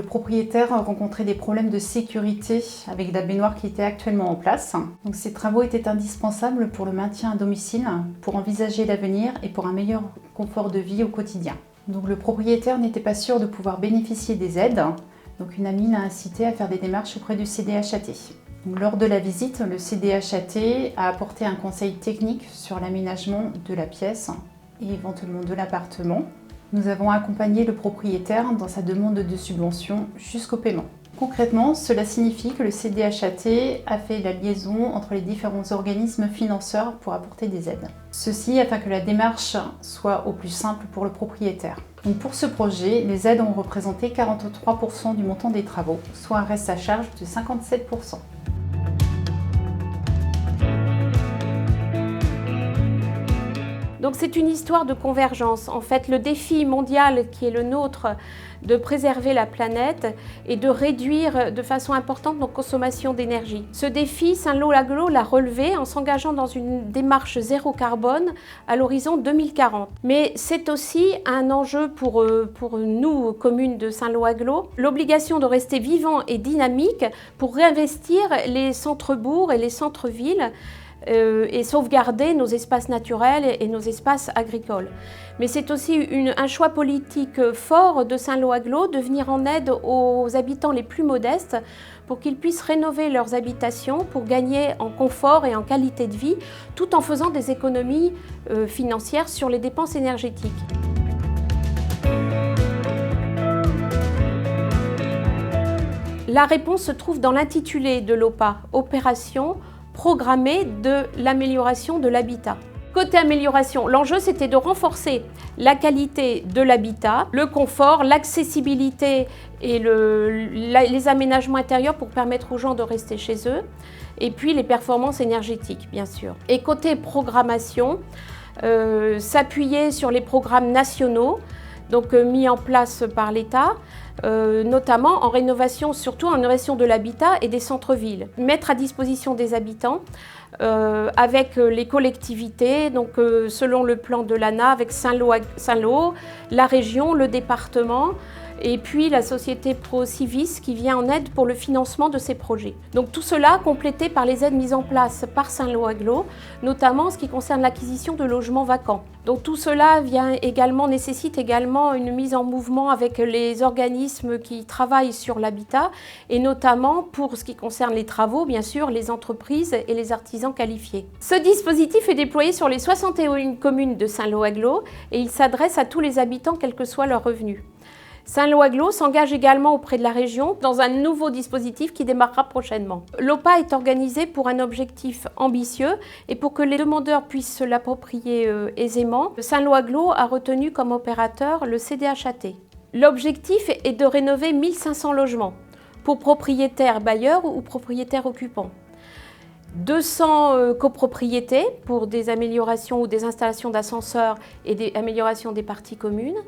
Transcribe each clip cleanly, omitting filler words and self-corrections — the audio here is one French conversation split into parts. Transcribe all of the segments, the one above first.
propriétaire rencontrait des problèmes de sécurité avec la baignoire qui était actuellement en place. Donc ces travaux étaient indispensables pour le maintien à domicile, pour envisager l'avenir et pour un meilleur confort de vie au quotidien. Donc le propriétaire n'était pas sûr de pouvoir bénéficier des aides, donc une amie l'a incité à faire des démarches auprès du CDHAT. Donc, lors de la visite, le CDHAT a apporté un conseil technique sur l'aménagement de la pièce et éventuellement de l'appartement. Nous avons accompagné le propriétaire dans sa demande de subvention jusqu'au paiement. Concrètement, cela signifie que le CDHAT a fait la liaison entre les différents organismes financeurs pour apporter des aides. Ceci afin que la démarche soit au plus simple pour le propriétaire. Donc pour ce projet, les aides ont représenté 43% du montant des travaux, soit un reste à charge de 57%. Donc c'est une histoire de convergence. En fait, le défi mondial qui est le nôtre de préserver la planète et de réduire de façon importante nos consommations d'énergie. Ce défi, Saint-Lô-l'Aglo l'a relevé en s'engageant dans une démarche zéro carbone à l'horizon 2040. Mais c'est aussi un enjeu pour nous, communes de Saint-Lô-Aglo, l'obligation de rester vivant et dynamique pour réinvestir les centres-bourgs et les centres-villes et sauvegarder nos espaces naturels et nos espaces agricoles. Mais c'est aussi un choix politique fort de Saint-Lô-Aglo de venir en aide aux habitants les plus modestes pour qu'ils puissent rénover leurs habitations pour gagner en confort et en qualité de vie tout en faisant des économies financières sur les dépenses énergétiques. La réponse se trouve dans l'intitulé de l'OPA, Opération programmée de l'amélioration de l'habitat. Côté amélioration, l'enjeu c'était de renforcer la qualité de l'habitat, le confort, l'accessibilité et les aménagements intérieurs pour permettre aux gens de rester chez eux, et puis les performances énergétiques bien sûr. Et côté programmation, s'appuyer sur les programmes nationaux donc mis en place par l'État, notamment en rénovation, surtout en rénovation de l'habitat et des centres-villes. Mettre à disposition des habitants avec les collectivités, donc selon le plan de l'ANA, avec Saint-Lô, la région, le département, et puis la société Procivis qui vient en aide pour le financement de ces projets. Donc tout cela complété par les aides mises en place par Saint-Lô-Aglo, notamment en ce qui concerne l'acquisition de logements vacants. Donc tout cela nécessite également une mise en mouvement avec les organismes qui travaillent sur l'habitat et notamment pour ce qui concerne les travaux, bien sûr, les entreprises et les artisans qualifiés. Ce dispositif est déployé sur les 61 communes de Saint-Lô-Aglo et il s'adresse à tous les habitants quel que soit leur revenu. Saint-Lô-Aglo s'engage également auprès de la région dans un nouveau dispositif qui démarrera prochainement. L'OPA est organisé pour un objectif ambitieux et pour que les demandeurs puissent se l'approprier aisément. Saint-Lô-Aglo a retenu comme opérateur le CDHAT. L'objectif est de rénover 1500 logements pour propriétaires bailleurs ou propriétaires occupants. 200 copropriétés pour des améliorations ou des installations d'ascenseurs et des améliorations des parties communes.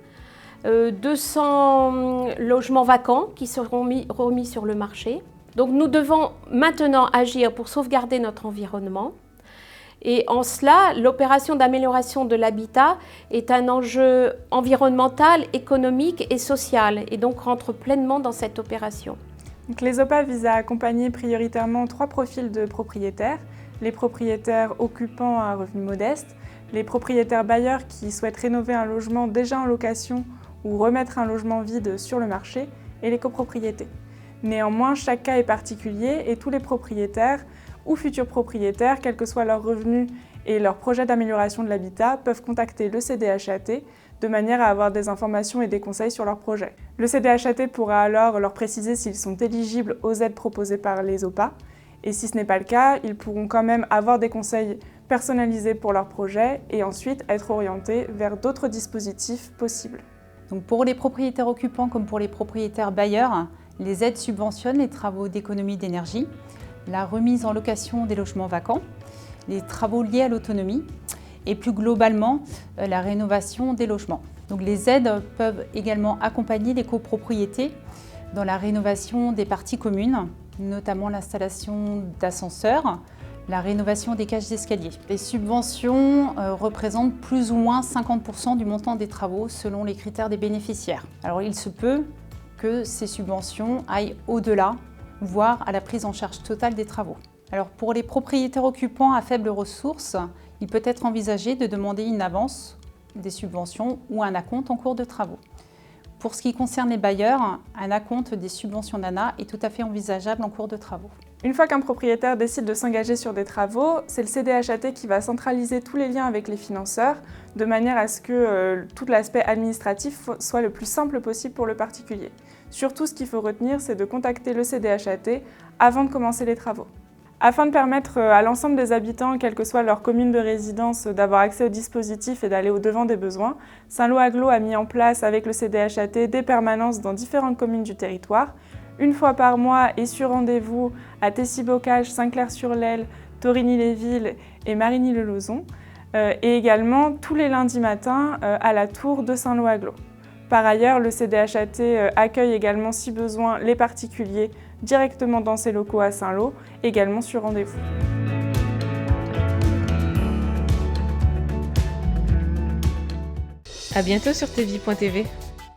200 logements vacants qui seront remis sur le marché. Donc nous devons maintenant agir pour sauvegarder notre environnement. Et en cela, l'opération d'amélioration de l'habitat est un enjeu environnemental, économique et social, et donc rentre pleinement dans cette opération. Donc les OPA visent à accompagner prioritairement 3 profils de propriétaires. Les propriétaires occupants à revenus modestes, les propriétaires bailleurs qui souhaitent rénover un logement déjà en location ou remettre un logement vide sur le marché, et les copropriétés. Néanmoins, chaque cas est particulier et tous les propriétaires ou futurs propriétaires, quels que soient leurs revenus et leurs projets d'amélioration de l'habitat, peuvent contacter le CDHAT de manière à avoir des informations et des conseils sur leurs projets. Le CDHAT pourra alors leur préciser s'ils sont éligibles aux aides proposées par les OPA, et si ce n'est pas le cas, ils pourront quand même avoir des conseils personnalisés pour leurs projets et ensuite être orientés vers d'autres dispositifs possibles. Donc pour les propriétaires occupants comme pour les propriétaires bailleurs, les aides subventionnent les travaux d'économie d'énergie, la remise en location des logements vacants, les travaux liés à l'autonomie et plus globalement la rénovation des logements. Donc les aides peuvent également accompagner les copropriétés dans la rénovation des parties communes, notamment l'installation d'ascenseurs, la rénovation des cages d'escalier. Les subventions représentent plus ou moins 50% du montant des travaux selon les critères des bénéficiaires. Alors il se peut que ces subventions aillent au-delà, voire à la prise en charge totale des travaux. Alors pour les propriétaires occupants à faibles ressources, il peut être envisagé de demander une avance des subventions ou un acompte en cours de travaux. Pour ce qui concerne les bailleurs, un acompte des subventions d'ANA est tout à fait envisageable en cours de travaux. Une fois qu'un propriétaire décide de s'engager sur des travaux, c'est le CDHAT qui va centraliser tous les liens avec les financeurs, de manière à ce que tout l'aspect administratif soit le plus simple possible pour le particulier. Surtout, ce qu'il faut retenir, c'est de contacter le CDHAT avant de commencer les travaux. Afin de permettre à l'ensemble des habitants, quelle que soit leur commune de résidence, d'avoir accès au dispositif et d'aller au-devant des besoins, Saint-Lô-Agglo a mis en place avec le CDHAT des permanences dans différentes communes du territoire, une fois par mois et sur rendez-vous à Tessy-Bocage, Saint-Clair-sur-l'Aile, Torigny-les-Villes et Marigny-le-Lauzon, et également tous les lundis matins à la tour de Saint-Lô-Agglo. Par ailleurs, le CDHAT accueille également, si besoin, les particuliers directement dans ses locaux à Saint-Lô, également sur rendez-vous. À bientôt sur tvie.tv.